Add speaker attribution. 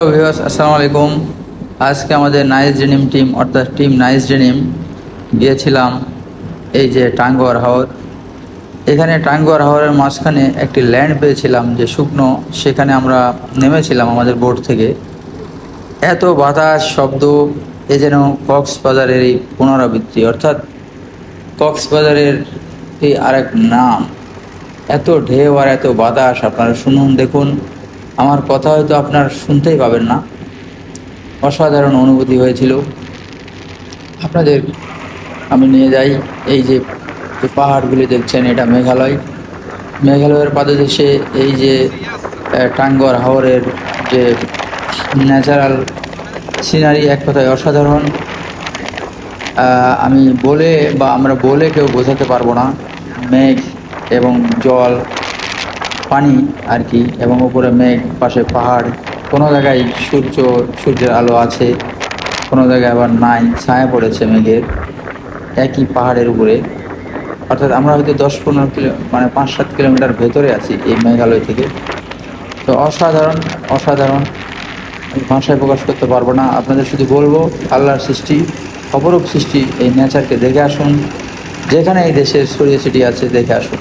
Speaker 1: Viewers আসসালামু আলাইকুম। আজকে আমাদের নাইস ডেনিম টিম অর্থাৎ টিম নাইস ডেনিম গিয়েছিলাম এই যে টাঙ্গুয়ার হাওর। এখানে টাঙ্গুয়ার হাওরের মাঝখানে একটি ল্যান্ড পেয়েছিলাম যে শুকনো, সেখানে আমরা নেমেছিলাম আমাদের বোট থেকে। এত বাতাস শব্দ, এ যেন কক্সবাজারের এই পুনরাবৃত্তি, অর্থাৎ কক্সবাজারের এই আরেক নাম। এত ঢেউ আর এত বাতাস, আপনারা শুনুন, দেখুন। আমার কথা হয়তো আপনার শুনতেই পাবেন না। অসাধারণ অনুভূতি হয়েছিল। আপনাদের আমি নিয়ে যাই। এই যে যে পাহাড়গুলি দেখছেন, এটা মেঘালয়। মেঘালয়ের পাদদেশে এই যে টাঙ্গুয়ার হাওরের যে ন্যাচারাল সিনারি, এক কথায় অসাধারণ। আমি বলে বা আমরা বলে কেউ বোঝাতে পারবো না। মেঘ এবং জল, পানি আর কি, এবং উপরে মেঘ, পাশে পাহাড়। কোনো জায়গায় সূর্যের আলো আছে, কোনো জায়গায় আবার নাই, ছায়া পড়েছে মেঘের একই পাহাড়ের উপরে। অর্থাৎ আমরা হয়তো 10-15 মানে 5-7 কিলোমিটার ভেতরে আছি এই মেঘালয় থেকে। তো অসাধারণ অসাধারণ, ভাষায় প্রকাশ করতে পারবো না। আপনাদের শুধু বলবো, আল্লাহর সৃষ্টি, অপরূপ সৃষ্টি, এই নেচারকে দেখে আসুন। যেখানে এই দেশের ছড়িয়ে ছিটিয়ে আছে, দেখে আসুন।